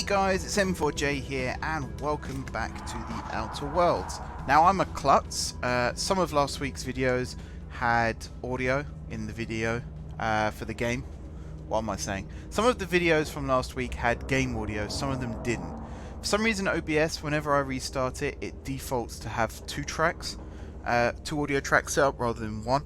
guys, it's M4J here and welcome back to the Outer Worlds. Now I'm a klutz. Some of last week's videos had audio in the video for the game. What am I saying? Some of the videos from last week had game audio, some of them didn't. For some reason OBS, whenever I restart it, it defaults to have two audio tracks set up rather than one.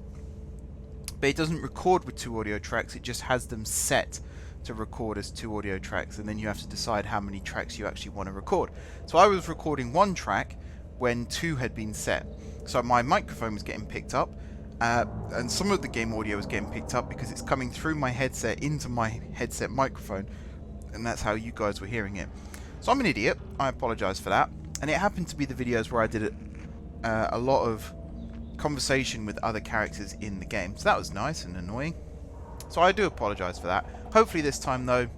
But it doesn't record with two audio tracks, it just has them set to record as two audio tracks, and then you have to decide how many tracks you actually want to record. So I was recording one track when two had been set. So my microphone was getting picked up, and some of the game audio was getting picked up because it's coming through my headset into my headset microphone, and that's how you guys were hearing it. So I'm an idiot, I apologise for that, and it happened to be the videos where I did a lot of conversation with other characters in the game, so that was nice and annoying. So I do apologise for that. Hopefully this time though,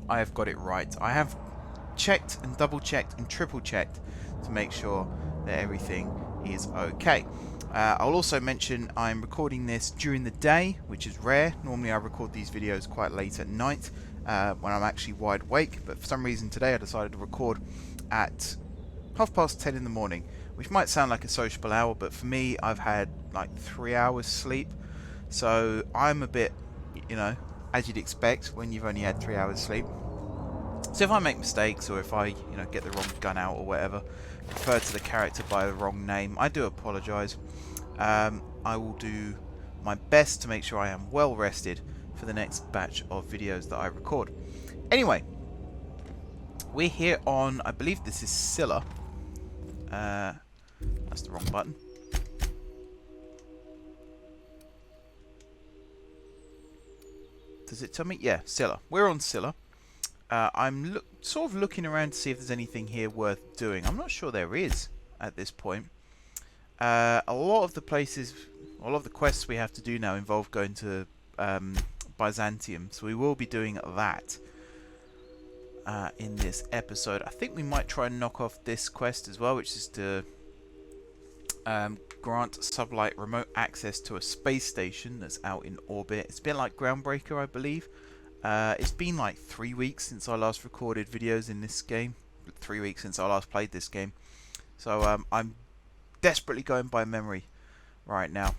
I have got it right. I have checked and double checked and triple checked to make sure that everything is okay. I'll also mention I'm recording this during the day, which is rare. Normally I record these videos quite late at night when I'm actually wide awake, but for some reason today I decided to record at 10:30 in the morning, which might sound like a sociable hour, but for me I've had like 3 hours sleep. So I'm a bit, you know, as you'd expect when you've only had 3 hours sleep. So if I make mistakes or if I, you know, get the wrong gun out or whatever, refer to the character by the wrong name, I do apologise. I will do my best to make sure I am well rested for the next batch of videos that I record. Anyway, we're here on, I believe this is Scylla. That's the wrong button. Does it tell me? Yeah, Scylla. We're on Scylla. I'm sort of looking around to see if there's anything here worth doing. I'm not sure there is at this point. A lot of the places, a lot of the quests we have to do now involve going to Byzantium, so we will be doing that in this episode. I think we might try and knock off this quest as well, which is to grant sublight remote access to a space station that's out in orbit. It's a bit like Groundbreaker, I believe. It's been like 3 weeks since I last recorded videos in this game. 3 weeks since I last played this game. So I'm desperately going by memory right now.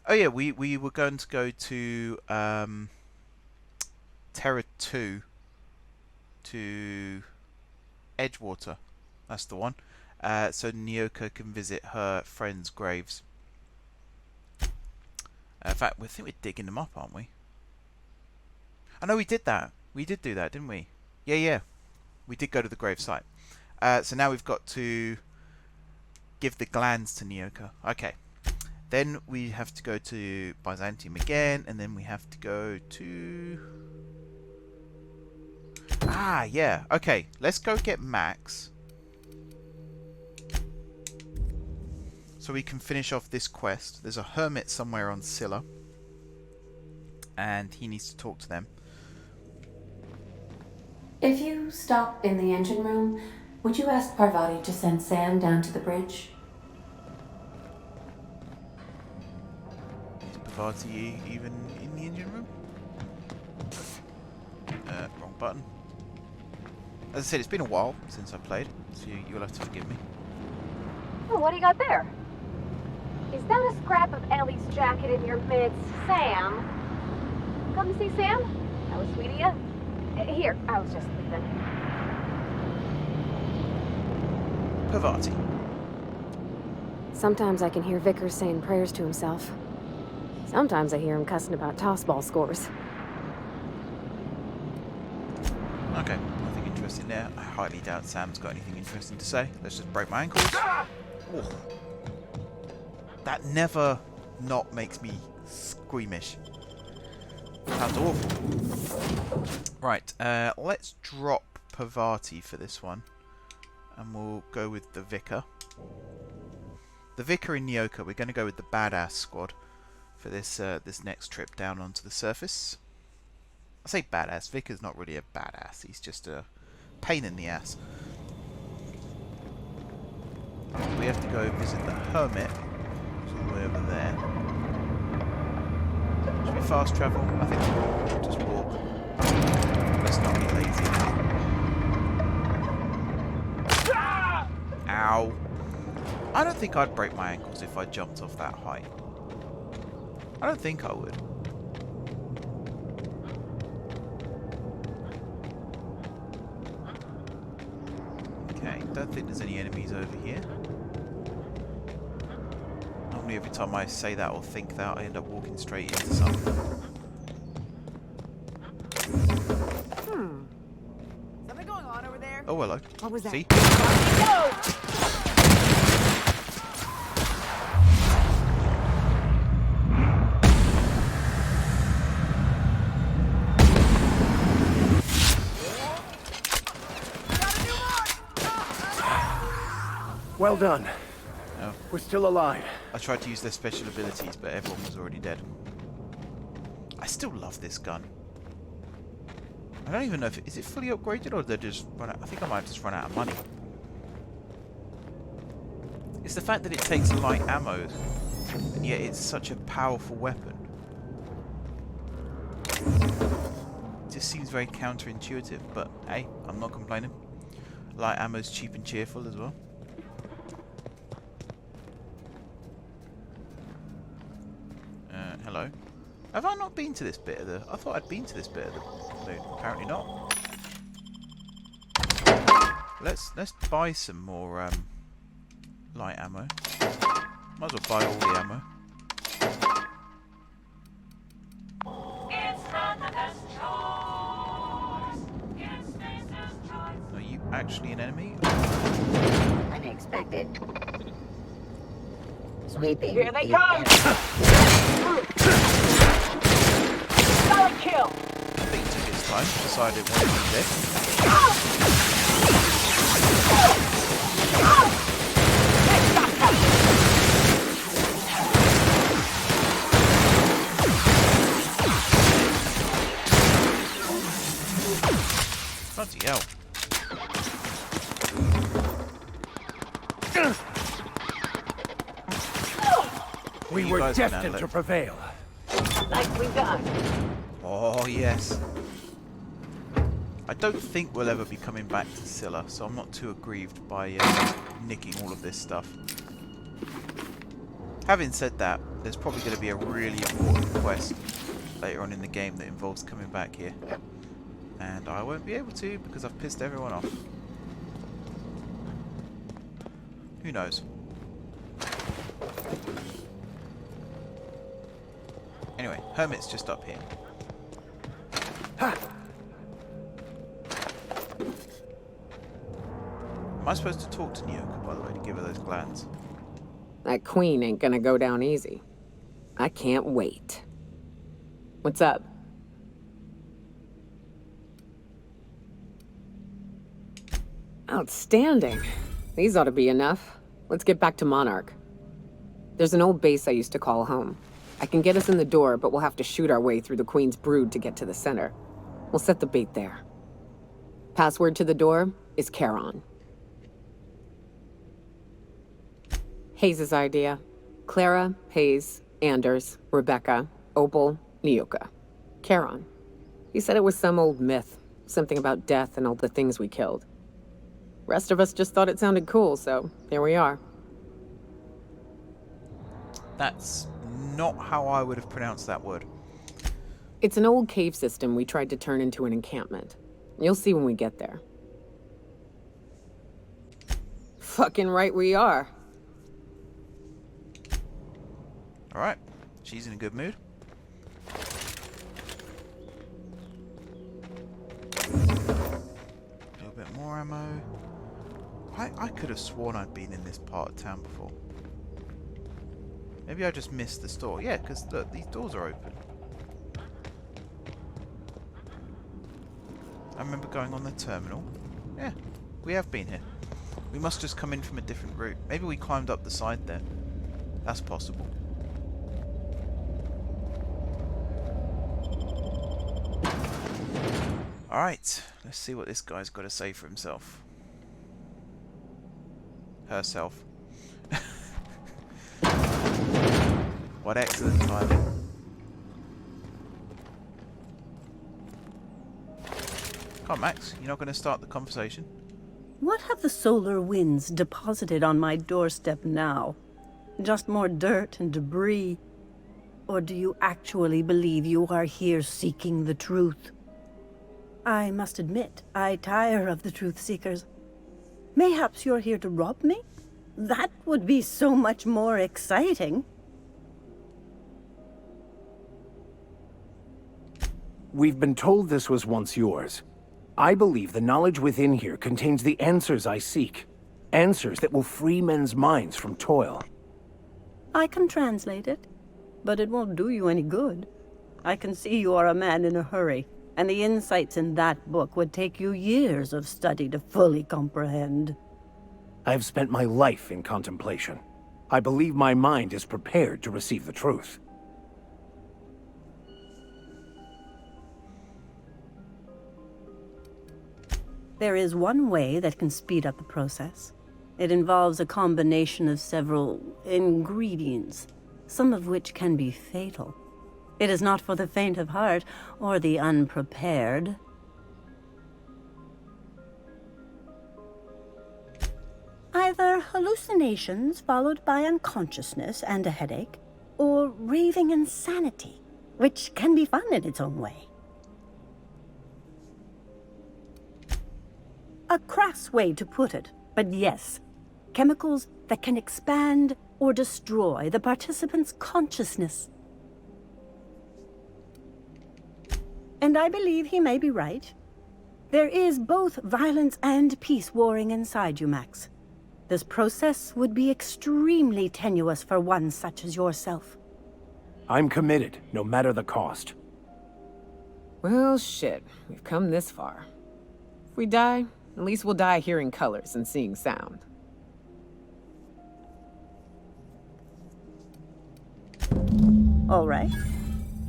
Oh yeah, we were going to go to Terra 2 to Edgewater. That's the one. So Nyoka can visit her friends' graves. In fact, I think we're digging them up, aren't we? I know we did that. We did do that, didn't we? Yeah. We did go to the grave site. So now we've got to give the glands to Nyoka. Okay. Then we have to go to Byzantium again, and then we have to go to... Ah, yeah. Okay, let's go get Max. So we can finish off this quest. There's a hermit somewhere on Scylla, and he needs to talk to them. If you stop in the engine room, would you ask Parvati to send Sam down to the bridge? Is Parvati even in the engine room? Wrong button. As I said, it's been a while since I played, so you'll have to forgive me. Well, what do you got there? Is that a scrap of Ellie's jacket in your midst, Sam? Come to see Sam? That was sweet of you. Here, I was just leaving. Parvati. Sometimes I can hear Vicar saying prayers to himself. Sometimes I hear him cussing about tossball scores. Okay, nothing interesting there. I highly doubt Sam's got anything interesting to say. Let's just break my ankles. Oh. That never not makes me squeamish. Sounds awful. Right, let's drop Parvati for this one. And we'll go with the Vicar. The Vicar and Nyoka. We're going to go with the badass squad for this this next trip down onto the surface. I say badass. Vicar's not really a badass. He's just a pain in the ass. We have to go visit the hermit. All the way over there. Should we fast travel? I think we'll just walk. Let's not be lazy. Ow. I don't think I'd break my ankles if I jumped off that height. I don't think I would. Okay, don't think there's any enemies over here. Normally every time I say that or think that, I end up walking straight into something. Something going on over there? Oh, hello. What was that? See? Well done. Oh. We're still alive. I tried to use their special abilities, but everyone was already dead. I still love this gun. I don't even know if is it fully upgraded or did they just run out. I think I might have just run out of money. It's the fact that it takes light ammo, and yet it's such a powerful weapon. It just seems very counterintuitive, but hey, I'm not complaining. Light ammo's cheap and cheerful as well. Hello. Have I not been to this bit of the... I thought I'd been to this bit of the moon. Apparently not. Let's buy some more light ammo. Might as well buy all the ammo. Are you actually an enemy? Unexpected. Sweeping. Here they come! Solid kill! I think it took its time. Decided it wanted to be dead. Bloody hell. We You were guys can destined handle to it. prevail. Nicely done. Oh, yes. I don't think we'll ever be coming back to Scylla, so I'm not too aggrieved by nicking all of this stuff. Having said that, there's probably going to be a really important quest later on in the game that involves coming back here. And I won't be able to because I've pissed everyone off. Who knows? Anyway, Hermit's just up here. Ha! Am I supposed to talk to Nyoka, by the way, to give her those glands? That queen ain't gonna go down easy. I can't wait. What's up? Outstanding. These ought to be enough. Let's get back to Monarch. There's an old base I used to call home. I can get us in the door, but we'll have to shoot our way through the Queen's brood to get to the center. We'll set the bait there. Password to the door is Charon. Hayes' idea. Clara, Hayes, Anders, Rebecca, Opal, Nyoka. Charon. He said it was some old myth. Something about death and all the things we killed. Rest of us just thought it sounded cool, so here we are. That's not how I would have pronounced that word. It's an old cave system we tried to turn into an encampment. You'll see when we get there. Fucking right we are. Alright, she's in a good mood. A little bit more ammo. I could have sworn I'd been in this part of town before. Maybe I just missed the store. Yeah, because look, these doors are open. I remember going on the terminal. Yeah, we have been here. We must just come in from a different route. Maybe we climbed up the side there. That's possible. Alright, let's see what this guy's got to say for himself. Herself. What excellent timing. Come on, Max, you're not going to start the conversation? What have the solar winds deposited on my doorstep now? Just more dirt and debris? Or do you actually believe you are here seeking the truth? I must admit, I tire of the truth seekers. Mayhaps you're here to rob me? That would be so much more exciting. We've been told this was once yours. I believe the knowledge within here contains the answers I seek. Answers that will free men's minds from toil. I can translate it, but it won't do you any good. I can see you are a man in a hurry, and the insights in that book would take you years of study to fully comprehend. I've spent my life in contemplation. I believe my mind is prepared to receive the truth. There is one way that can speed up the process. It involves a combination of several ingredients, some of which can be fatal. It is not for the faint of heart or the unprepared. Either hallucinations followed by unconsciousness and a headache, or raving insanity, which can be fun in its own way. A crass way to put it, but yes, chemicals that can expand or destroy the participant's consciousness. And I believe he may be right. There is both violence and peace warring inside you, Max. This process would be extremely tenuous for one such as yourself. I'm committed, no matter the cost. Well, shit. We've come this far. If we die, at least we'll die hearing colors and seeing sound. All right.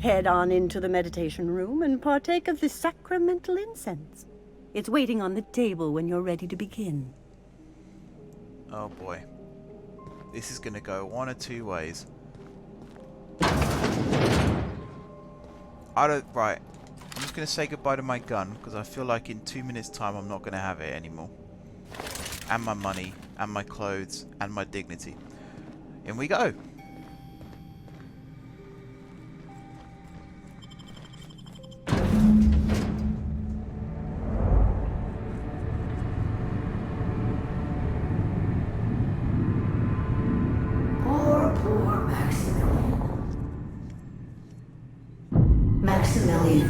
Head on into the meditation room and partake of the sacramental incense. It's waiting on the table when you're ready to begin. Oh boy. This is gonna go one of two ways. Right. I'm just gonna say goodbye to my gun, because I feel like in 2 minutes' time I'm not gonna have it anymore. And my money, and my clothes, and my dignity. In we go. Poor Maximilian. Maximilian,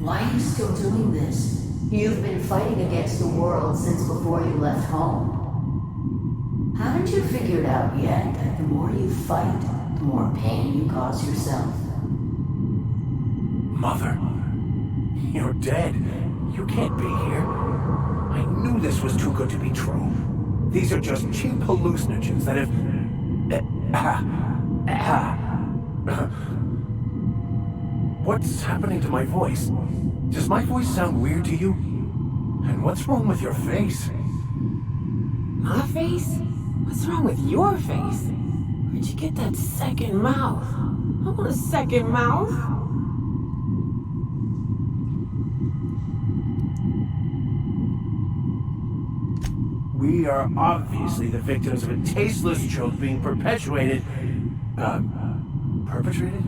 why are you still doing this? You've been fighting against the world since before you left home. Haven't you figured out yet that the more you fight, the more pain you cause yourself? Mother, you're dead. You can't be here. I knew this was too good to be true. These are just cheap hallucinogens that have... What's happening to my voice? Does my voice sound weird to you? And what's wrong with your face? My face? What's wrong with your face? Where'd you get that second mouth? I want a second mouth. We are obviously the victims of a tasteless joke being perpetuated. Perpetrated?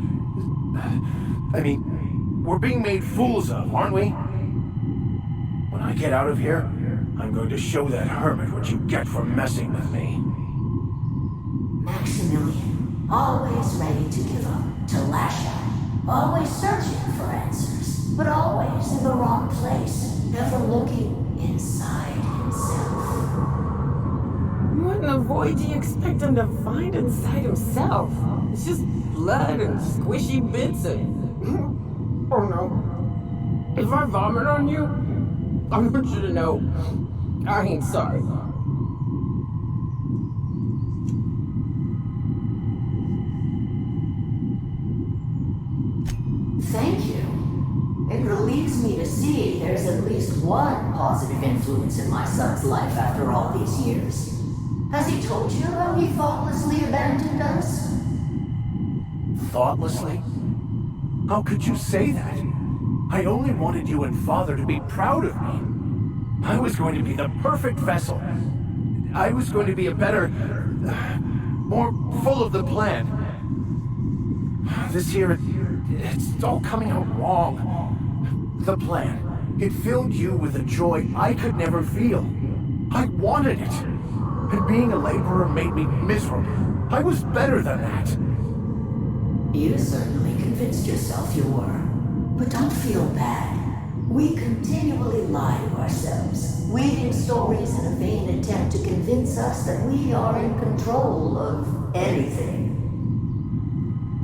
I mean, we're being made fools of, aren't we? When I get out of here, I'm going to show that hermit what you get for messing with me. Maximilian, always ready to give up, to lash out, always searching for answers, but always in the wrong place, never looking inside himself. What in the void do you expect him to find inside himself? It's just blood and squishy bits and... Oh no. If I vomit on you, I want you to know I ain't sorry. Thank you. It relieves me to see there's at least one positive influence in my son's life after all these years. Has he told you how he thoughtlessly abandoned us? Thoughtlessly? How could you say that? I only wanted you and Father to be proud of me. I was going to be the perfect vessel. I was going to be a better, more full of the plan. This year, it's all coming out wrong. The plan, it filled you with a joy I could never feel. I wanted it. And being a laborer made me miserable. I was better than that. You certainly convinced yourself you were. But don't feel bad. We continually lie to ourselves, weaving stories in a vain attempt to convince us that we are in control of anything.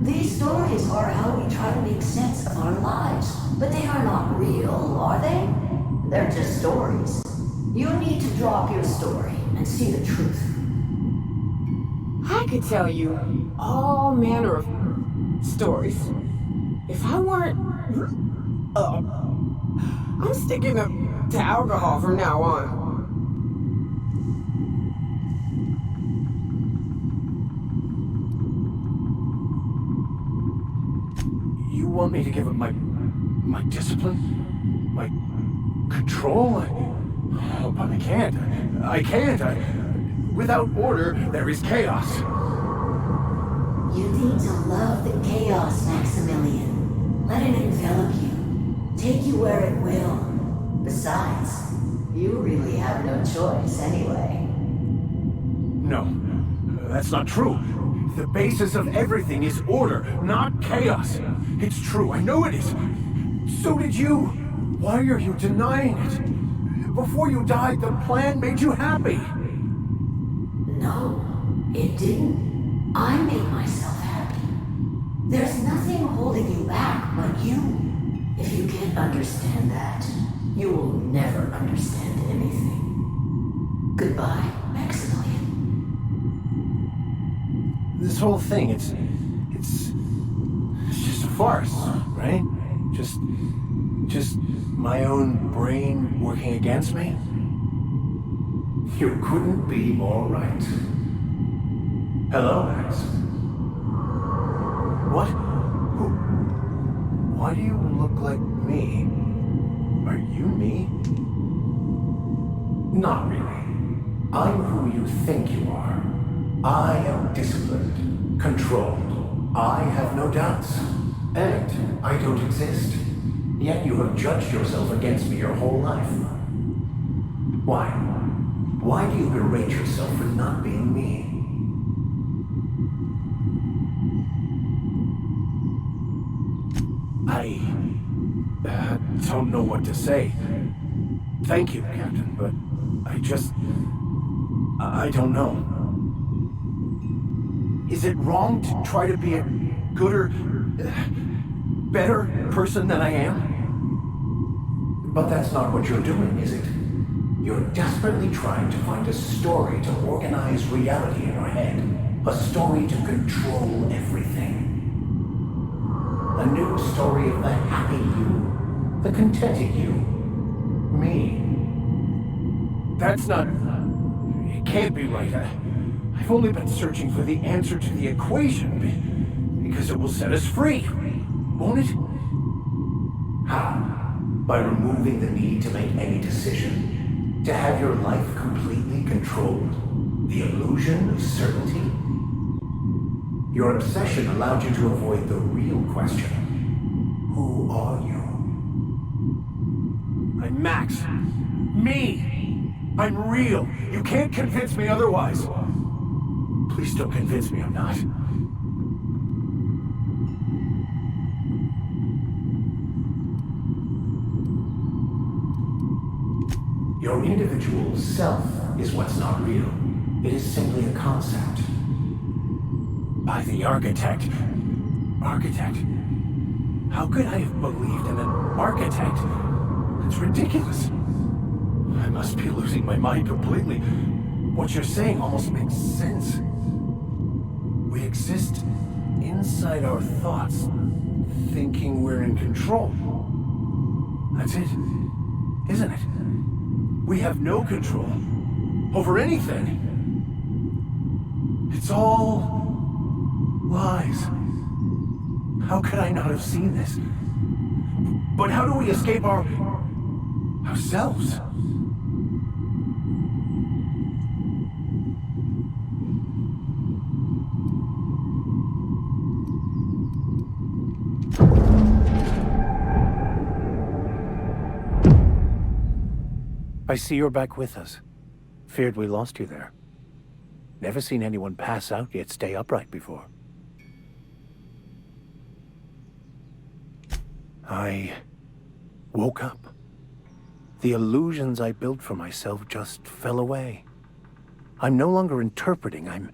These stories are how we try to make sense of our lives, but they are not real, are they? They're just stories. You need to drop your story and see the truth. I could tell you all manner of stories. If I weren't I'm sticking to alcohol from now on. You want me to give up my discipline? My control? Oh, but I can't. I can't. Without order, there is chaos. You need to love the chaos, Maximilian. Let it envelop you. Take you where it will. Besides, you really have no choice anyway. No, that's not true. The basis of everything is order, not chaos. It's true, I know it is. So did you. Why are you denying it? Before you died, the plan made you happy. No, it didn't. I made myself happy. There's nothing holding you back but you. If you can't understand that, you will never understand anything. Goodbye, Maximilian. This whole thing, it's just a farce, right? Just my own brain working against me? You couldn't be more right. Hello, Max. What? Who? Why do you look like me? Are you me? Not really. I'm who you think you are. I am disciplined, controlled. I have no doubts. And I don't exist. Yet you have judged yourself against me your whole life. Why? Why do you berate yourself for not being me? I don't know what to say. Thank you, Captain, but I don't know. Is it wrong to try to be a gooder, better person than I am? But that's not what you're doing, is it? You're desperately trying to find a story to organize reality in your head. A story to control everything. A new story of the happy you, the contented you, me. That's not... It can't be right. I've only been searching for the answer to the equation, because it will set us free, won't it? How? By removing the need to make any decision, to have your life completely controlled, the illusion of certainty. Your obsession allowed you to avoid the real question. Who are you? I'm Max. Me! I'm real. You can't convince me otherwise. Please don't convince me I'm not. Your individual self is what's not real. It is simply a concept. By the architect. Architect? How could I have believed in an architect? It's ridiculous. I must be losing my mind completely. What you're saying almost makes sense. We exist inside our thoughts, thinking we're in control. That's it, isn't it? We have no control over anything. It's all lies. How could I not have seen this? But how do we escape ourselves? I see you're back with us. Feared we lost you there. Never seen anyone pass out yet stay upright before. I woke up. The illusions I built for myself just fell away. I'm no longer interpreting, I'm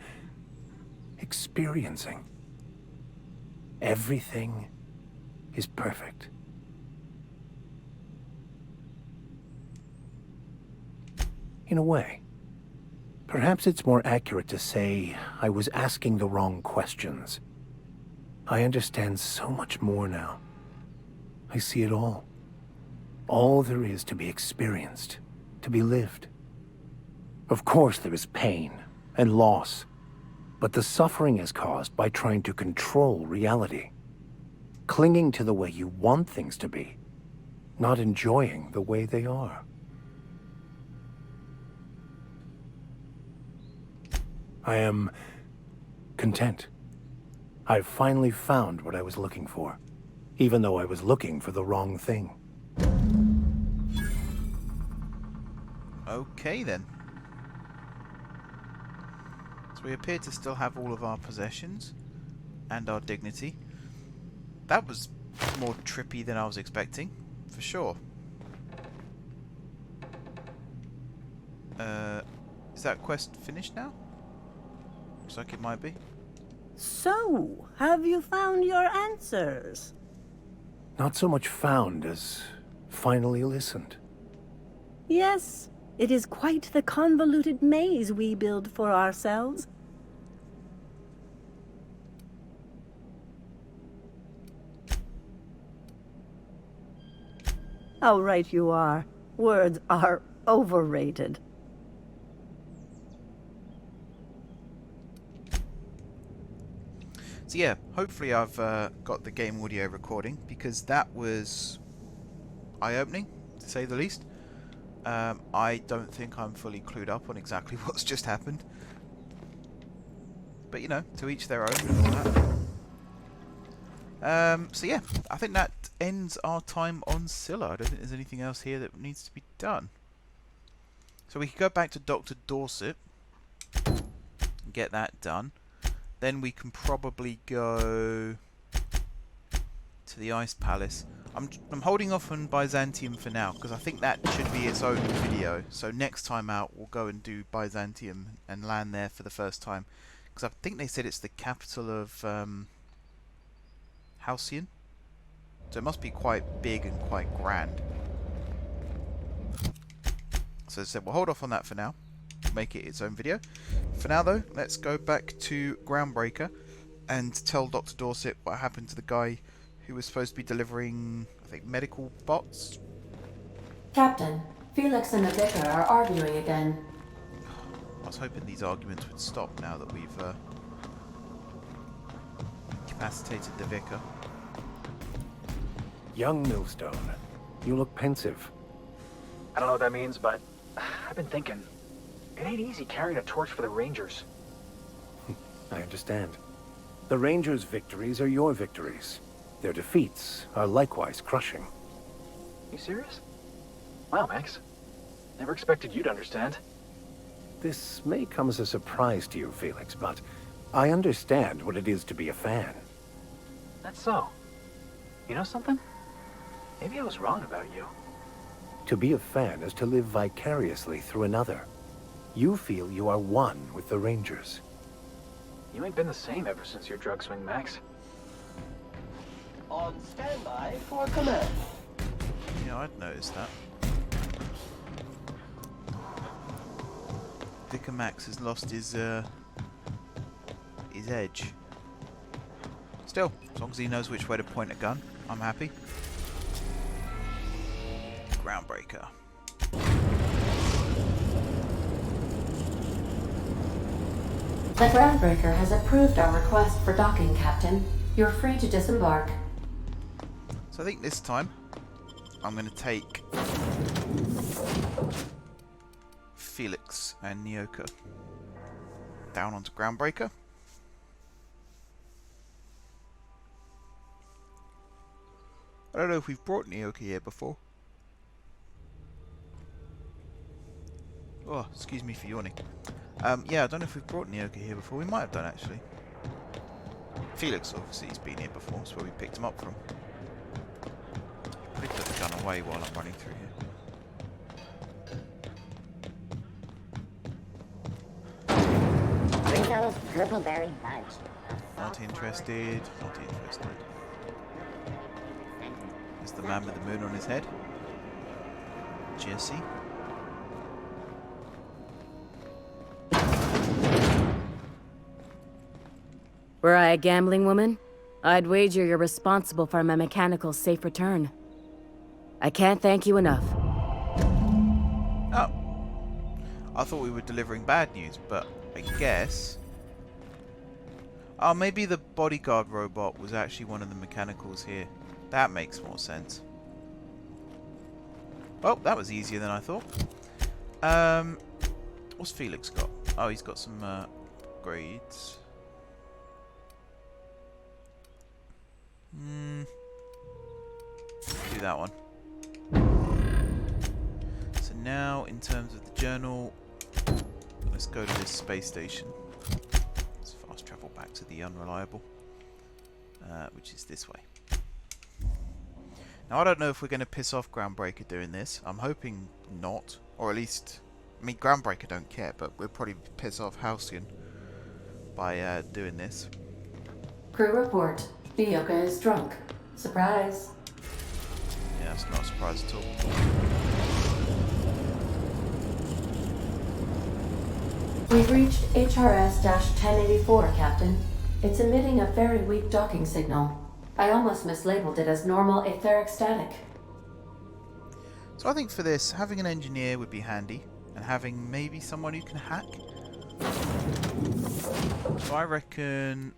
experiencing. Everything is perfect. In a way. Perhaps it's more accurate to say I was asking the wrong questions. I understand so much more now. I see it all. All there is to be experienced, to be lived. Of course there is pain and loss, but the suffering is caused by trying to control reality. Clinging to the way you want things to be, not enjoying the way they are. I am content. I've finally found what I was looking for, even though I was looking for the wrong thing. Okay then. So we appear to still have all of our possessions and our dignity. That was more trippy than I was expecting, for sure. Is that quest finished now? Looks like it might be. So, have you found your answers? Not so much found as finally listened. Yes, it is quite the convoluted maze we build for ourselves. How right you are. Words are overrated. So yeah, hopefully I've got the game audio recording, because that was eye-opening, to say the least. I don't think I'm fully clued up on exactly what's just happened. But you know, to each their own and all that. So yeah, I think that ends our time on Scylla. I don't think there's anything else here that needs to be done. So we can go back to Dr. Dorset and get that done. Then we can probably go to the Ice Palace. I'm holding off on Byzantium for now, because I think that should be its own video. So next time out we'll go and do Byzantium and land there for the first time. Because I think they said it's the capital of Halcyon. So it must be quite big and quite grand. So as I said, we'll hold off on that for now. Make it its own video. For now though, let's go back to Groundbreaker and tell Dr. Dorset what happened to the guy who was supposed to be delivering, I think, medical bots. Captain, Felix and the Vicar are arguing again. I was hoping these arguments would stop now that we've incapacitated the Vicar. Young Millstone, you look pensive. I don't know what that means, but I've been thinking. It ain't easy carrying a torch for the Rangers. I understand. The Rangers' victories are your victories. Their defeats are likewise crushing. You serious? Wow, Max. Never expected you to understand. This may come as a surprise to you, Felix, but I understand what it is to be a fan. That's so. You know something? Maybe I was wrong about you. To be a fan is to live vicariously through another. You feel you are one with the Rangers. You ain't been the same ever since your drug swing, Max. On standby for command. Yeah, I'd noticed that. Vicar Max has lost his edge. Still, as long as he knows which way to point a gun, I'm happy. Groundbreaker. The Groundbreaker has approved our request for docking, Captain. You're free to disembark. So I think this time I'm going to take Felix and Nyoka down onto Groundbreaker. I don't know if we've brought Nyoka here before. Oh, excuse me for yawning. Yeah, I don't know if we've brought Nyoka here before. We might have done, actually. Felix, obviously, he's been here before. That's where we picked him up from. Probably put the gun away while I'm running through here. Ringo's purple berry fudge. Not interested. Not interested. There's the man with the moon on his head. Jesse. Were I a gambling woman, I'd wager you're responsible for my mechanical safe return. I can't thank you enough. Oh. I thought we were delivering bad news, but I guess... Oh, maybe the bodyguard robot was actually one of the mechanicals here. That makes more sense. Oh, that was easier than I thought. What's Felix got? Oh, he's got some upgrades. Do that one. So now, in terms of the journal, let's go to this space station. Let's fast travel back to the unreliable, which is this way. Now, I don't know if we're going to piss off Groundbreaker doing this. I'm hoping not, or at least, I mean, Groundbreaker don't care, but we'll probably piss off Halcyon by doing this. Crew report. Nyoka is drunk. Surprise. Yeah, that's not a surprise at all. We've reached HRS-1084, Captain. It's emitting a very weak docking signal. I almost mislabeled it as normal etheric static. So I think for this, having an engineer would be handy, and having maybe someone who can hack. So I reckon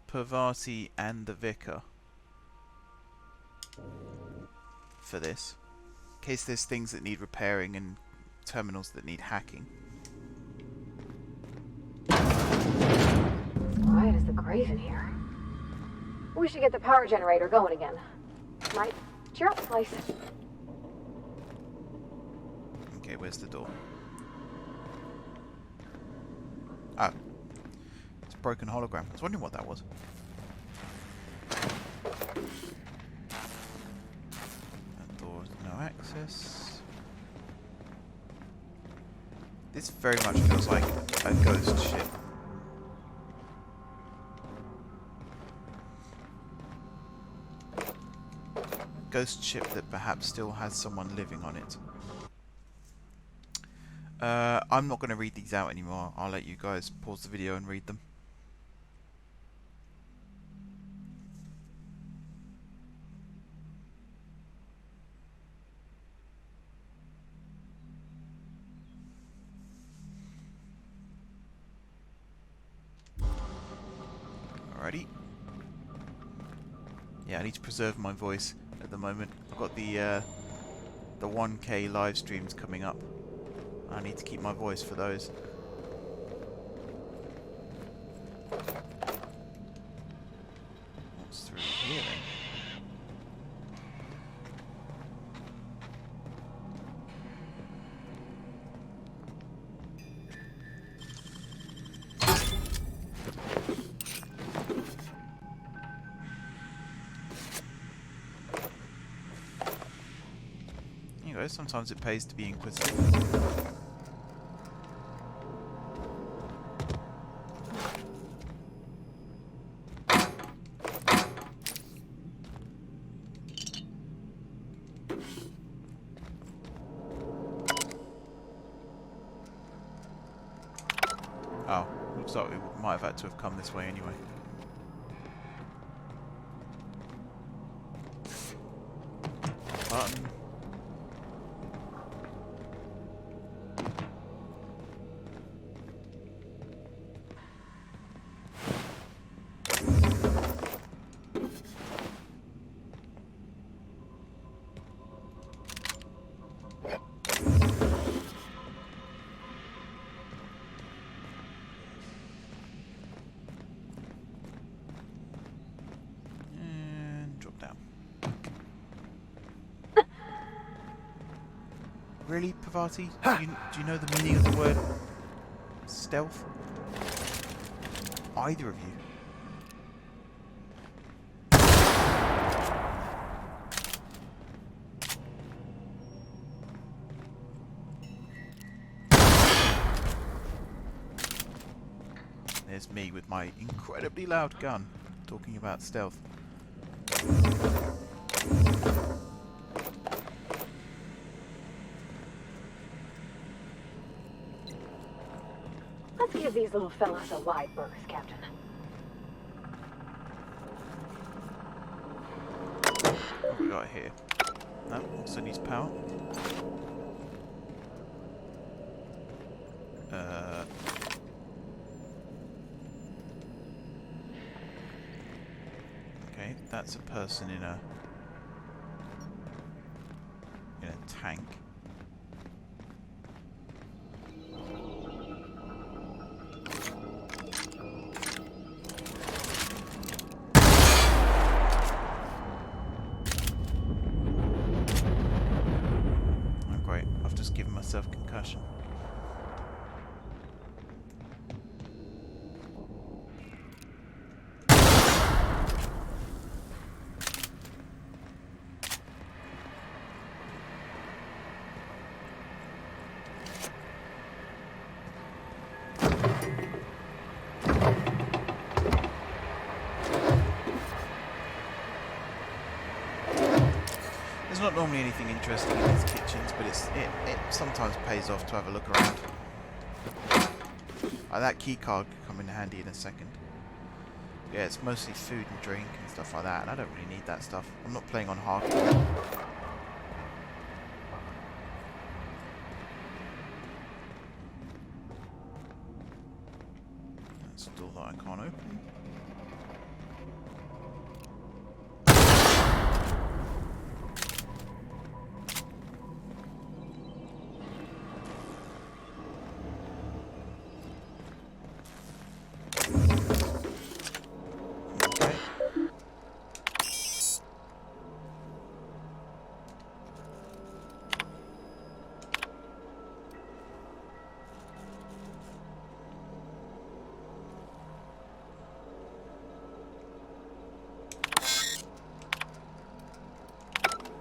Parvati and the Vicar for this, in case there's things that need repairing and terminals that need hacking. Quiet as the grave in here. We should get the power generator going again. Might cheer up the place. Okay, where's the door? Oh. It's a broken hologram. I was wondering what that was. That door, no access. This very much feels like a ghost ship. Ghost ship that perhaps still has someone living on it. I'm not going to read these out anymore. I'll let you guys pause the video and read them. Alrighty. Yeah, I need to preserve my voice at the moment. I've got the 1K live streams coming up. I need to keep my voice for those. What's through here then? Anyway, sometimes it pays to be inquisitive. Oh, looks like we might have had to have come this way anyway. Button. Really, Pavati? Do you know the meaning of the word stealth? Either of you? There's me with my incredibly loud gun talking about stealth. Let's give these little fellas a wide berth, Captain. What we got here? No, also needs power. Okay, that's a person in a tank. Oh great, I've just given myself concussion. There's not normally anything interesting in these kitchens, but it sometimes pays off to have a look around. That key card could come in handy in a second. Yeah, it's mostly food and drink and stuff like that, and I don't really need that stuff. I'm not playing on hardcore. That's a door that I can't open.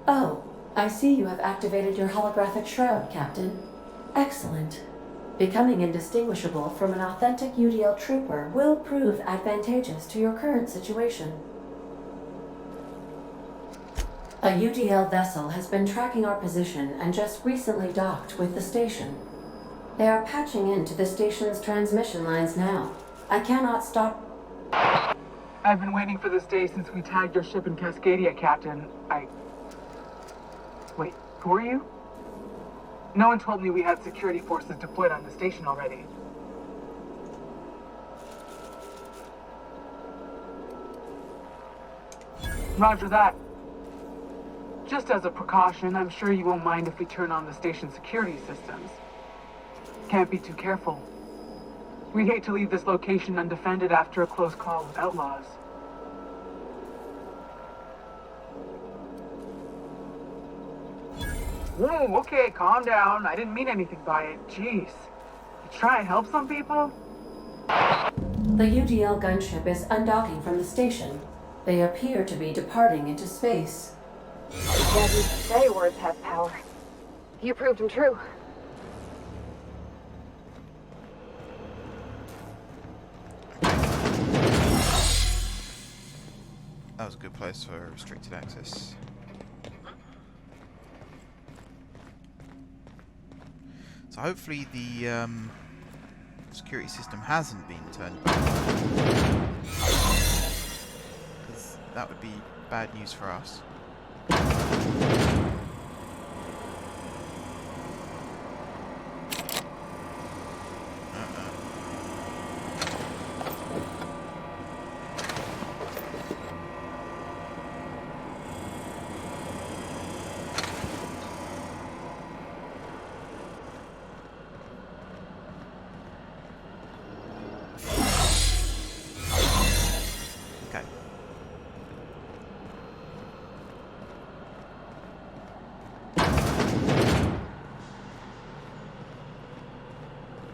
Oh, I see you have activated your holographic shroud, Captain. Excellent. Becoming indistinguishable from an authentic UDL trooper will prove advantageous to your current situation. A UDL vessel has been tracking our position and just recently docked with the station. They are patching into the station's transmission lines now. I cannot stop. I've been waiting for this day since we tagged your ship in Cascadia, Captain. Wait, who are you? No one told me we had security forces deployed on the station already. Roger that. Just as a precaution, I'm sure you won't mind if we turn on the station's security systems. Can't be too careful. We'd hate to leave this location undefended after a close call with outlaws. Whoa, okay, calm down. I didn't mean anything by it. Jeez. You try and help some people? The UDL gunship is undocking from the station. They appear to be departing into space. Yeah, you say words have power. You proved them true. That was a good place for restricted access. So hopefully the security system hasn't been turned back, because that would be bad news for us.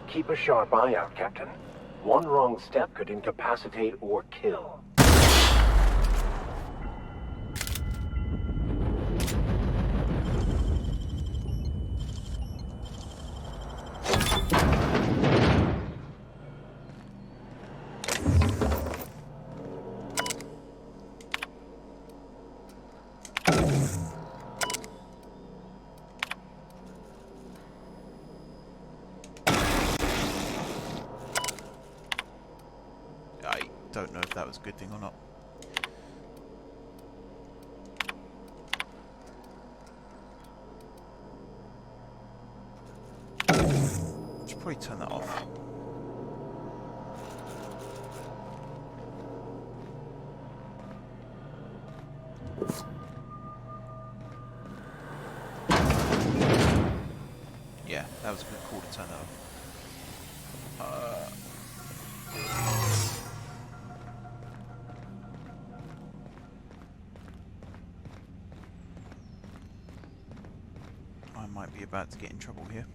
Keep a sharp eye out, Captain. One wrong step could incapacitate or kill. I don't know if that was a good thing or not. Should probably turn that off. Yeah, that was a good call to turn that off. I might be about to get in trouble here.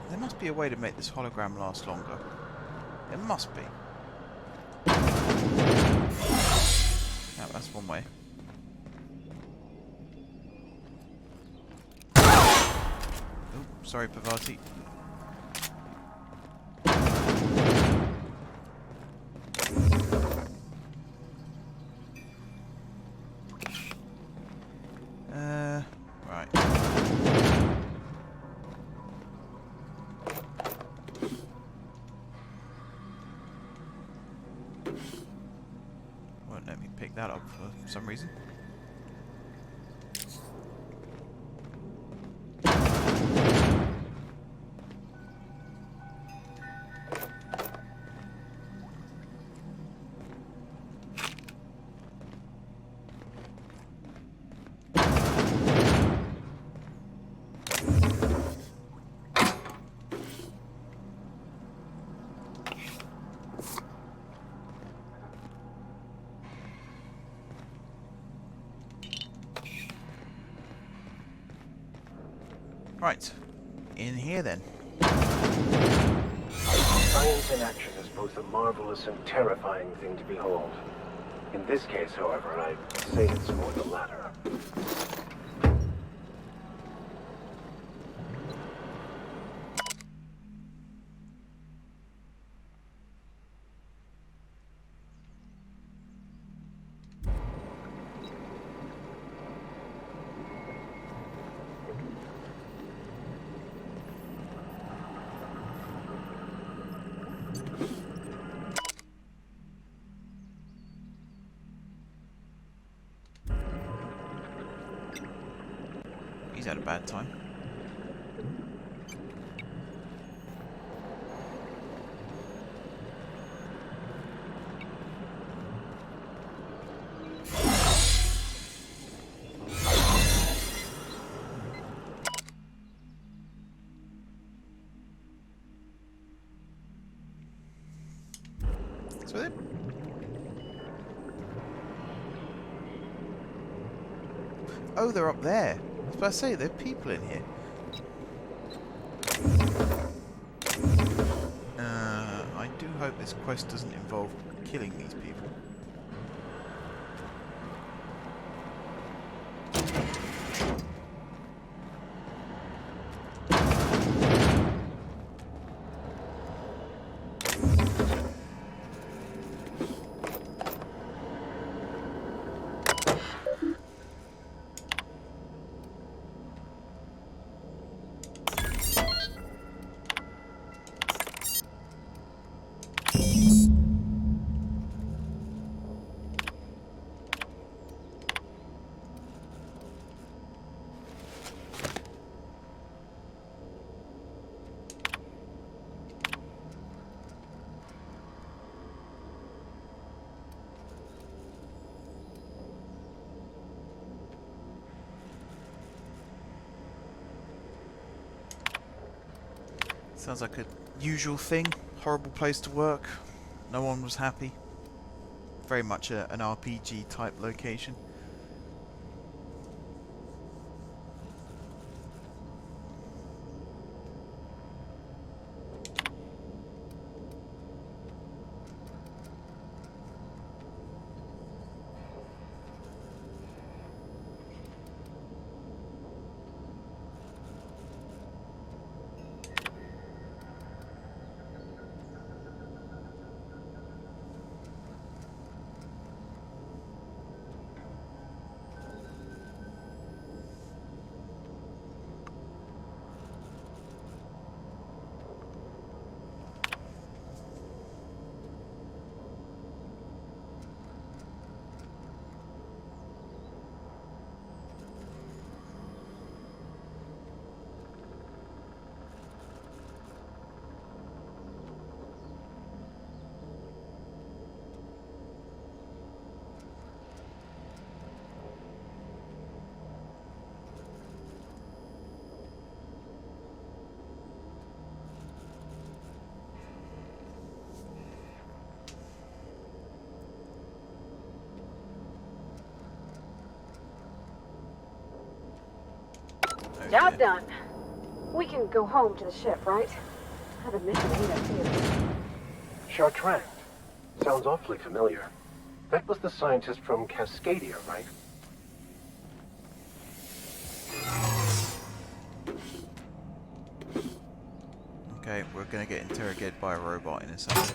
There must be a way to make this hologram last longer. There must be. Now that's one way. Oh, sorry, Pavati. Right. Won't let me pick that up for some reason. Right, in here then. Science in action is both a marvelous and terrifying thing to behold. In this case, however, I'd say it's more the latter. He's had a bad time. So then. Oh, they're up there. I was about to say, there are people in here. I do hope this quest doesn't involve killing these people. Sounds like a usual thing. horrible place to work. No one was happy. Very much an RPG type location. Job done. We can go home to the ship, right? I've been missing Ada too. Chartrand. Sounds awfully familiar. That was the scientist from Cascadia, right? Okay, we're gonna get interrogated by a robot in a second.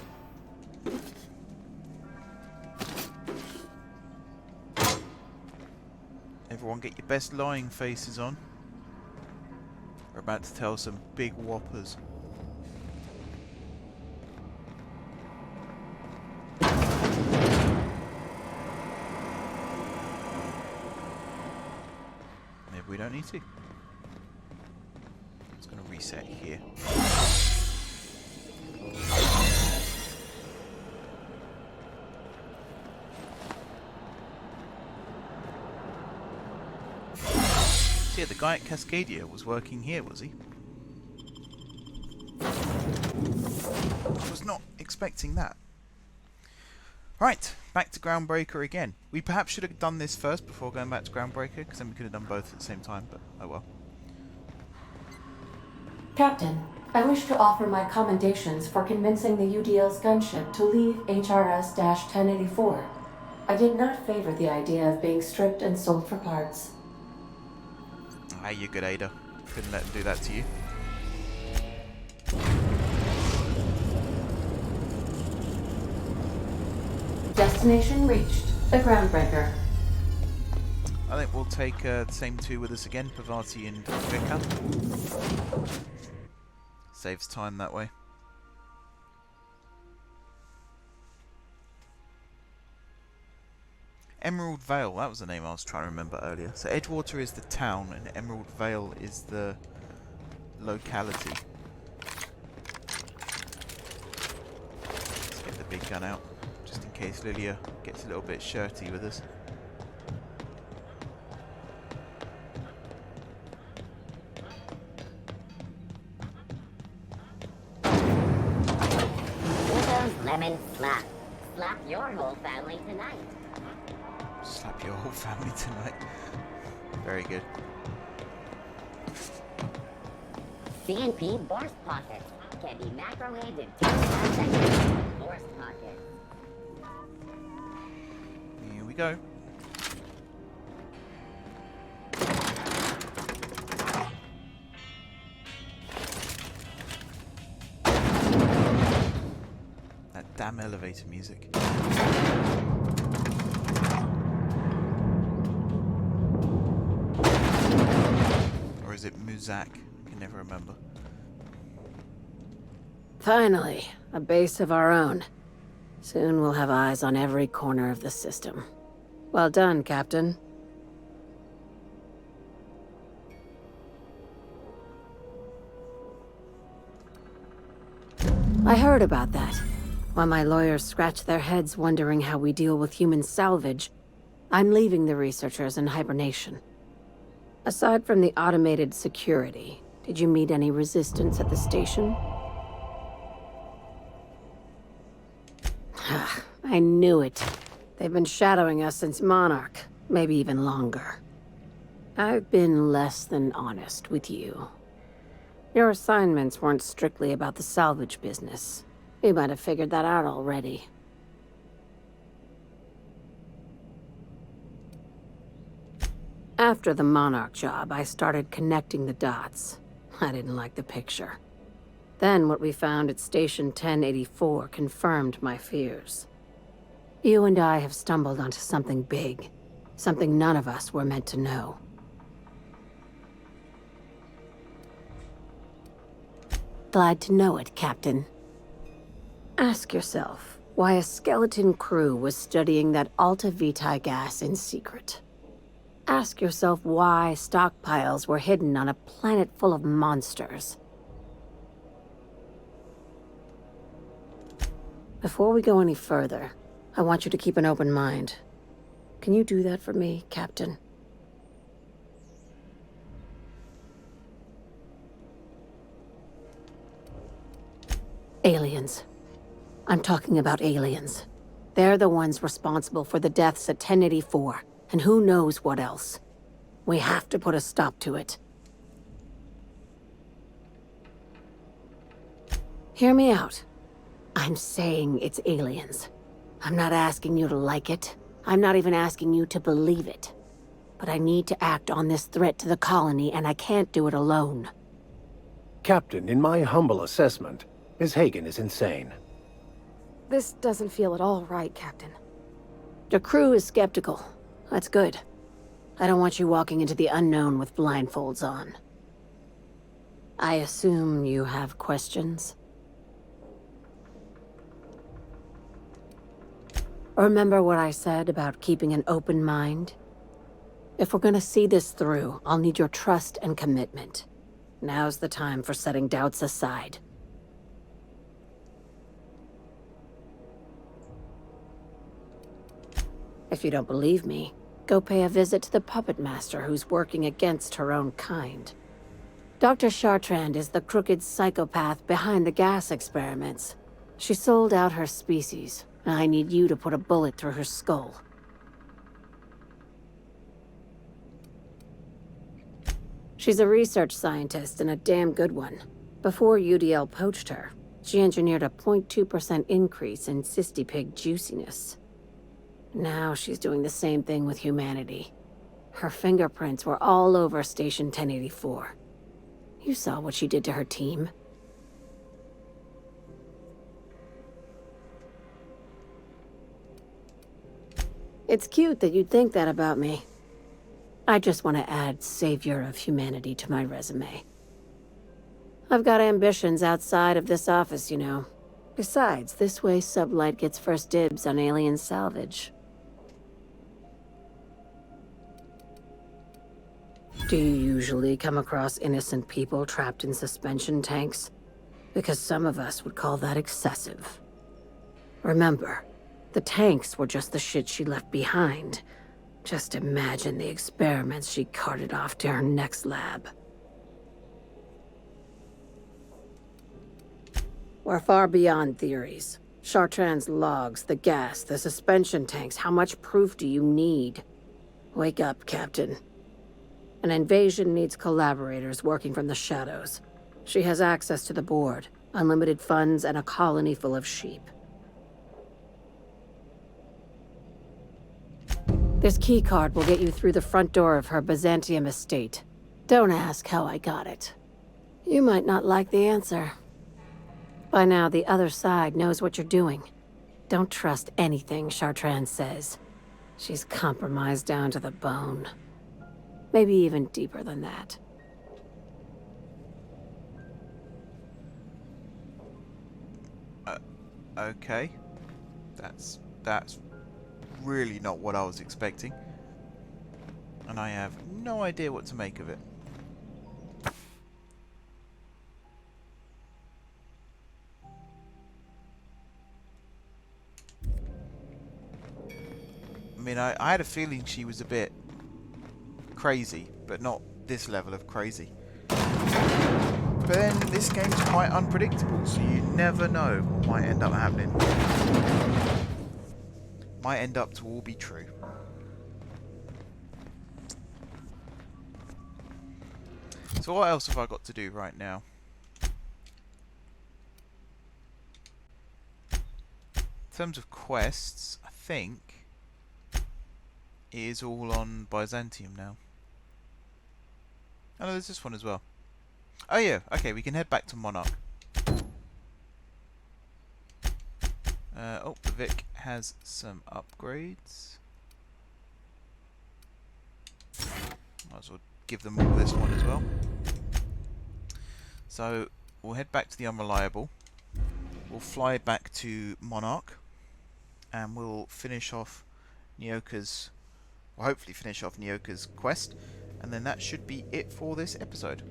Everyone get your best lying faces on. We're about to tell some big whoppers. Maybe we don't need to. It's going to reset here. Yeah, the guy at Cascadia was working here, was he? I was not expecting that. Right, back to Groundbreaker again. We perhaps should have done this first before going back to Groundbreaker, because then we could have done both at the same time, but oh well. Captain, I wish to offer my commendations for convincing the UDL's gunship to leave HRS-1084. I did not favor the idea of being stripped and sold for parts. Ah, you're good, Ada. Couldn't let them do that to you. Destination reached. The Groundbreaker. I think we'll take the same two with us again, Pavati and Vicar. Saves time that way. Emerald Vale, that was the name I was trying to remember earlier. So Edgewater is the town and Emerald Vale is the locality. Let's get the big gun out, just in case Lilia gets a little bit shirty with us. Windows lemon slap. Slap your whole family tonight. Slap your whole family tonight. Very good. CNP Borscht Pocket can be microwaved in 25 seconds. Borscht Pocket. Here we go. That damn elevator music. Or is it Muzak? I can never remember. Finally, a base of our own. Soon we'll have eyes on every corner of the system. Well done, Captain. I heard about that. While my lawyers scratch their heads wondering how we deal with human salvage, I'm leaving the researchers in hibernation. Aside from the automated security, did you meet any resistance at the station? I knew it. They've been shadowing us since Monarch, maybe even longer. I've been less than honest with you. Your assignments weren't strictly about the salvage business. You might have figured that out already. After the Monarch job, I started connecting the dots. I didn't like the picture. Then what we found at Station 1084 confirmed my fears. You and I have stumbled onto something big. Something none of us were meant to know. Glad to know it, Captain. Ask yourself why a skeleton crew was studying that Alta Vitae gas in secret. Ask yourself why stockpiles were hidden on a planet full of monsters. Before we go any further, I want you to keep an open mind. Can you do that for me, Captain? Aliens. I'm talking about aliens. They're the ones responsible for the deaths at 1084. And who knows what else. We have to put a stop to it. Hear me out. I'm saying it's aliens. I'm not asking you to like it. I'm not even asking you to believe it. But I need to act on this threat to the colony, and I can't do it alone. Captain, in my humble assessment, Ms. Hagen is insane. This doesn't feel at all right, Captain. The crew is skeptical. That's good. I don't want you walking into the unknown with blindfolds on. I assume you have questions? Remember what I said about keeping an open mind? If we're gonna see this through, I'll need your trust and commitment. Now's the time for setting doubts aside. If you don't believe me, go pay a visit to the puppet master who's working against her own kind. Dr. Chartrand is the crooked psychopath behind the gas experiments. She sold out her species, and I need you to put a bullet through her skull. She's a research scientist and a damn good one. Before UDL poached her, she engineered a 0.2% increase in cystipig juiciness. Now she's doing the same thing with humanity. Her fingerprints were all over Station 1084. You saw what she did to her team. It's cute that you'd think that about me. I just want to add savior of humanity to my resume. I've got ambitions outside of this office, you know. Besides, this way Sublight gets first dibs on alien salvage. Do you usually come across innocent people trapped in suspension tanks? Because some of us would call that excessive. Remember, the tanks were just the shit she left behind. Just imagine the experiments she carted off to her next lab. We're far beyond theories. Chartrand's logs, the gas, the suspension tanks, how much proof do you need? Wake up, Captain. An invasion needs collaborators working from the shadows. She has access to the board, unlimited funds, and a colony full of sheep. This keycard will get you through the front door of her Byzantium estate. Don't ask how I got it. You might not like the answer. By now, the other side knows what you're doing. Don't trust anything Chartrand says. She's compromised down to the bone. Maybe even deeper than that. Okay. That's really not what I was expecting. And I have no idea what to make of it. I mean, I had a feeling she was a bit crazy, but not this level of crazy. But then this game's quite unpredictable, so you never know what might end up happening. might end up to all be true. So what else have I got to do right now? In terms of quests, I think it is all on Byzantium now. Oh no, there's this one as well. Oh yeah, okay, we can head back to Monarch. Oh, the Vic has some upgrades. Might as well give them all this one as well. So, we'll head back to the Unreliable. We'll fly back to Monarch. And we'll finish off Nyoka's... Well, hopefully finish off Nyoka's quest. And then that should be it for this episode.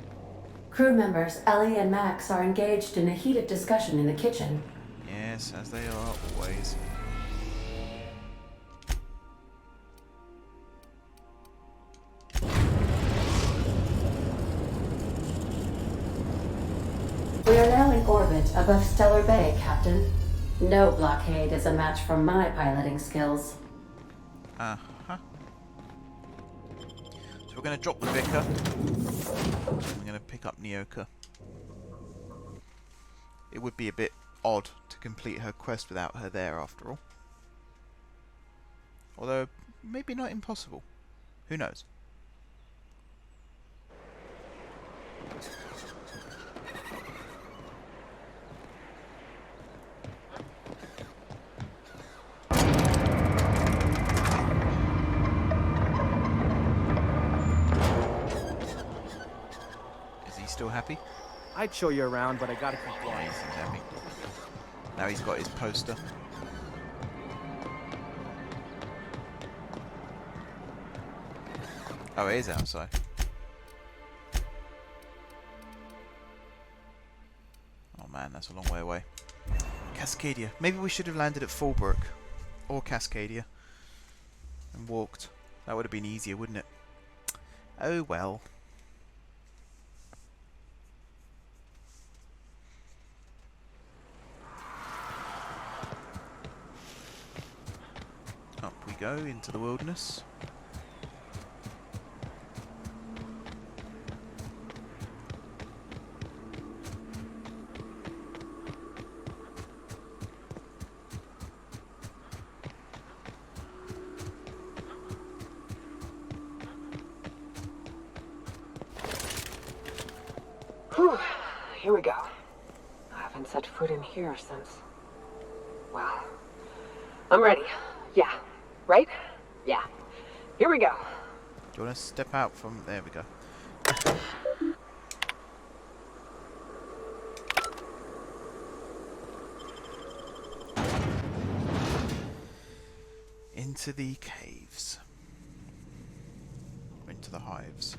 Crew members Ellie and Max are engaged in a heated discussion in the kitchen. Yes, as they are always. We are now in orbit above Stellar Bay, Captain. No blockade is a match for my piloting skills. Uh-huh. So we're going to drop the Vicar. I'm going to pick up Nyoka. It would be a bit odd to complete her quest without her there, after all. Although, maybe not impossible. Who knows? Is he still happy? I'd show you around, but I gotta keep Yeah, going. he's happy. Now he's got his poster. Oh, it is outside. Oh man, that's a long way away. Cascadia. Maybe we should have landed at Fallbrook. Or Cascadia. And walked. That would have been easier, wouldn't it? Oh well. Up we go into the wilderness. Whew. Here we go. I haven't set foot in here since... Well, I'm ready. Yeah. Right? Yeah. Here we go. Do you want to step out from... There we go. Into the caves. Into the hives.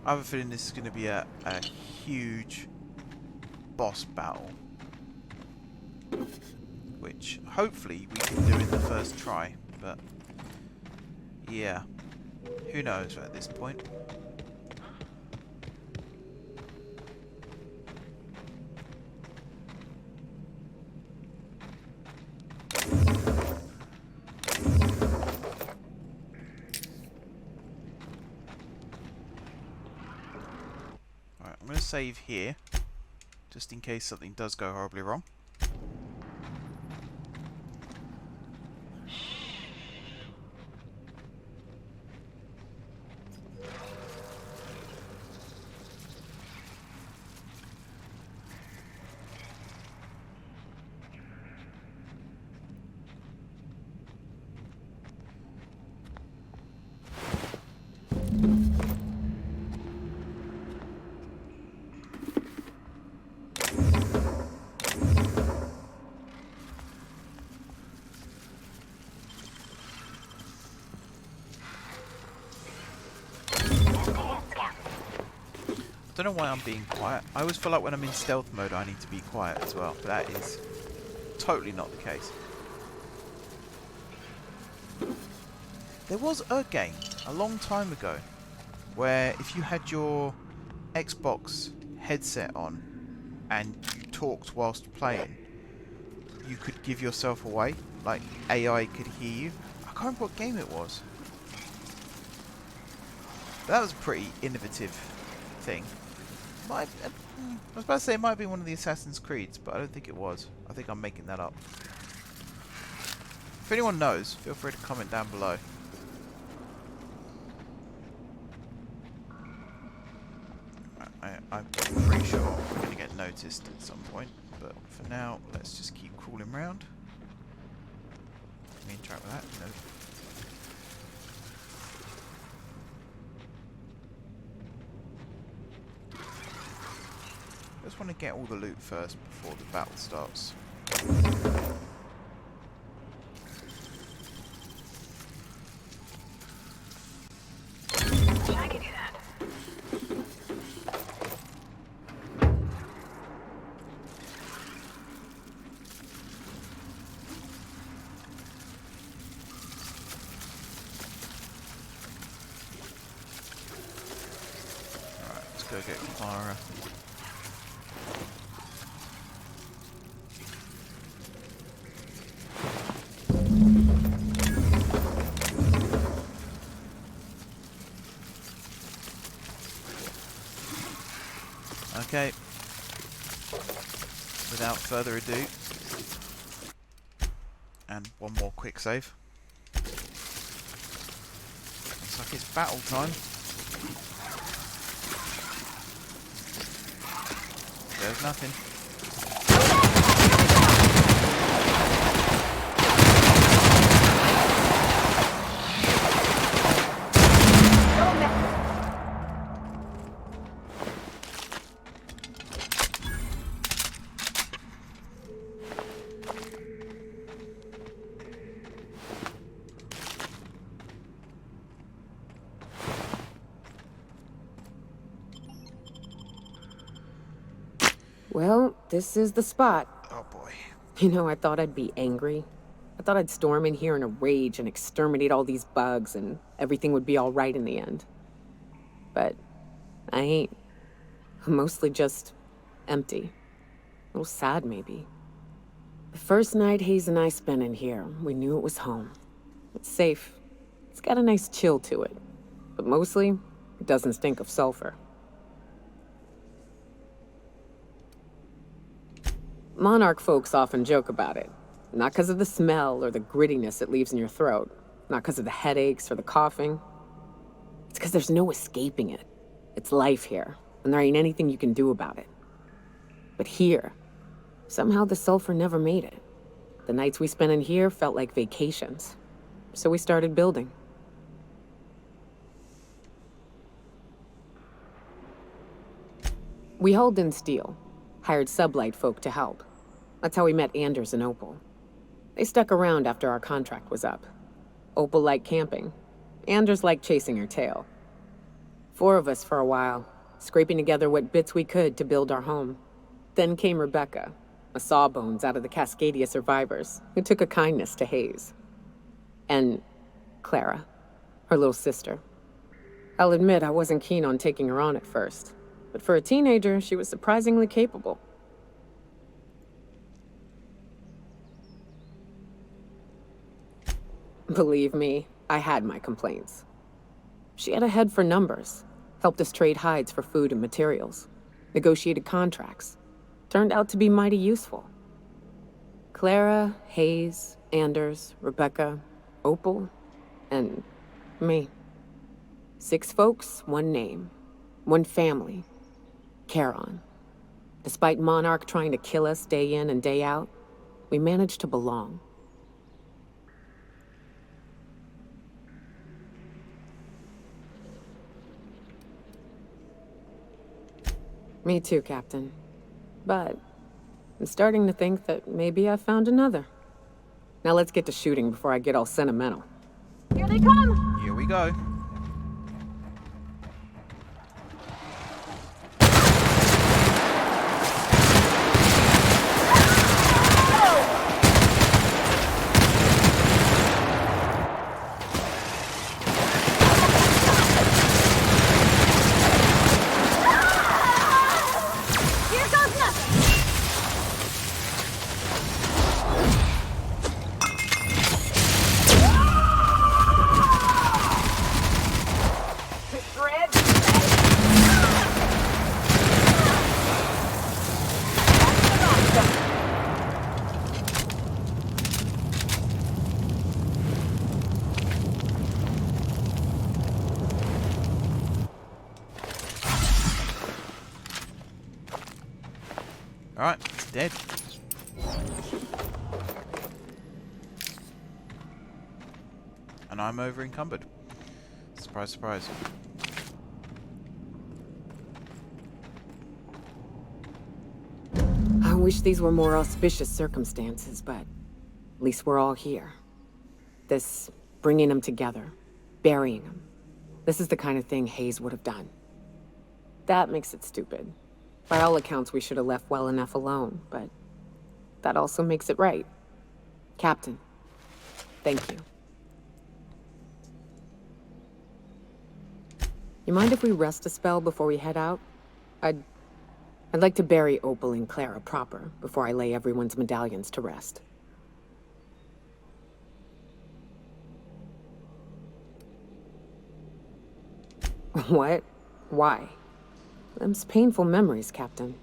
I have a feeling this is going to be a huge boss battle, which hopefully we can do in the first try, but yeah, who knows at this point. I'm going to save here, just in case something does go horribly wrong. I don't know why I'm being quiet. I always feel like when I'm in stealth mode I need to be quiet as well, but that is totally not the case. There was a game a long time ago where if you had your Xbox headset on and you talked whilst playing, you could give yourself away, like AI could hear you. I can't remember what game it was. But that was a pretty innovative thing. I was about to say it might be one of the Assassin's Creeds, but I don't think it was. I think I'm making that up. If anyone knows, feel free to comment down below. I'm pretty sure I'm going to get noticed at some point, but for now, let's just keep crawling round. Let me interact with that. No. Just want to get all the loot first before the battle starts. I can do that. Alright, let's go get Clara. Okay, without further ado, and one more quick save. Looks like it's battle time. There's nothing. Well, this is the spot. Oh boy. You know, I thought I'd be angry. I thought I'd storm in here in a rage and exterminate all these bugs and everything would be all right in the end. But I ain't. I'm mostly just empty. A little sad, maybe. The first night Hayes and I spent in here, we knew it was home. It's safe. It's got a nice chill to it. But mostly, it doesn't stink of sulfur. Monarch folks often joke about it. Not because of the smell or the grittiness it leaves in your throat. Not because of the headaches or the coughing. It's because there's no escaping it. It's life here, and there ain't anything you can do about it. But here, somehow the sulfur never made it. The nights we spent in here felt like vacations. So we started building. We hauled in steel. Hired sublight folk to help. That's how we met Anders and Opal. They stuck around after our contract was up. Opal liked camping. Anders liked chasing her tail. 4 of us for a while, scraping together what bits we could to build our home. Then came Rebecca, a sawbones out of the Cascadia survivors, who took a kindness to Hayes. And Clara, her little sister. I'll admit I wasn't keen on taking her on at first. But for a teenager, she was surprisingly capable. Believe me, I had my complaints. She had a head for numbers, helped us trade hides for food and materials, negotiated contracts. Turned out to be mighty useful. Clara, Hayes, Anders, Rebecca, Opal, and me. 6 folks, 1 name, 1 family. Charon. Despite Monarch trying to kill us day in and day out, we managed to belong. Me too, Captain. But I'm starting to think that maybe I found another. Now let's get to shooting before I get all sentimental. Here they come! Here we go. Alright, it's dead. And I'm over encumbered. Surprise, surprise. I wish these were more auspicious circumstances, but at least we're all here. This bringing them together, burying them. This is the kind of thing Hayes would have done. That makes it stupid. By all accounts, we should have left well enough alone, but that also makes it right. Captain, thank you. You mind if we rest a spell before we head out? I'd like to bury Opal and Clara proper before I lay everyone's medallions to rest. What? Why? Them's painful memories, Captain.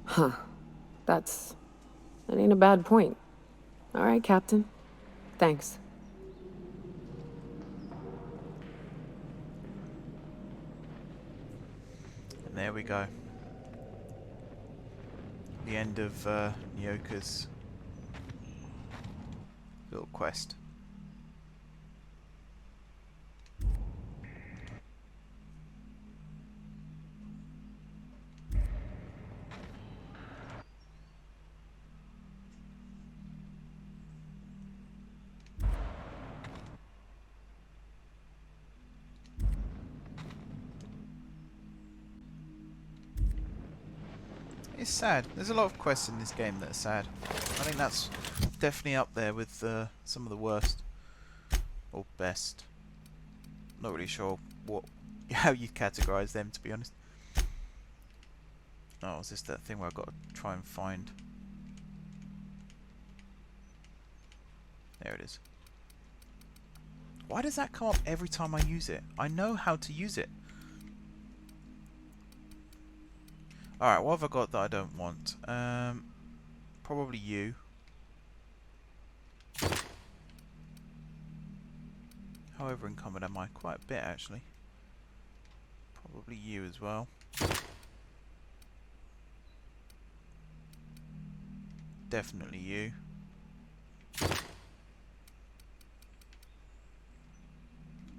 Huh. That ain't a bad point. All right, Captain. Thanks. And there we go. The end of Nyoka's little quest. It's sad. There's a lot of quests in this game that are sad. I think that's definitely up there with some of the worst or best. Not really sure how you categorize them, to be honest. Oh, is this that thing where I've got to try and find? There it is. Why does that come up every time I use it? I know how to use it. Alright, what have I got that I don't want? Probably you. However encumbered am I? Quite a bit, actually. Probably you as well. Definitely you.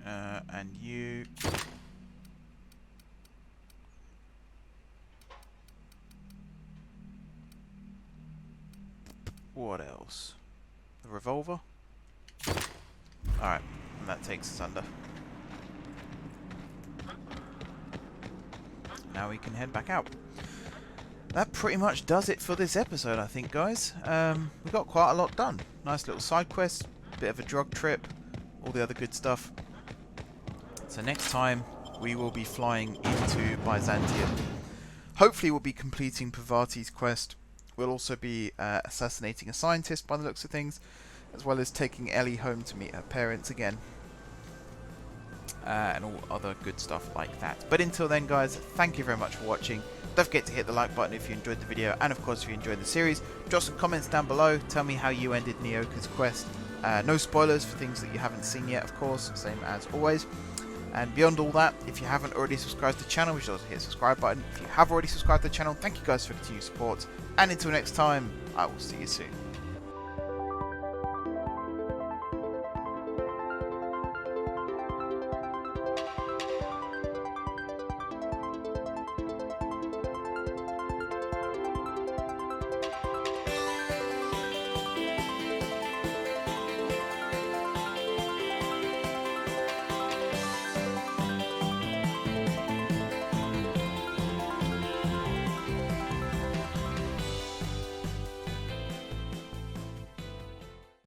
And you. What else? The revolver? Alright, and that takes us under. Now we can head back out. That pretty much does it for this episode, I think, guys. We got quite a lot done. Nice little side quest, bit of a drug trip, all the other good stuff. So next time we will be flying into Byzantium. Hopefully we'll be completing Parvati's quest. We'll also be assassinating a scientist by the looks of things, as well as taking Ellie home to meet her parents again. And all other good stuff like that. But until then, guys, thank you very much for watching. Don't forget to hit the like button if you enjoyed the video, and of course if you enjoyed the series. Drop some comments down below, tell me how you ended Nyoka's quest. No spoilers for things that you haven't seen yet, of course, same as always. And beyond all that, if you haven't already subscribed to the channel, you should also hit the subscribe button. If you have already subscribed to the channel, thank you guys for your continued support. And until next time, I will see you soon.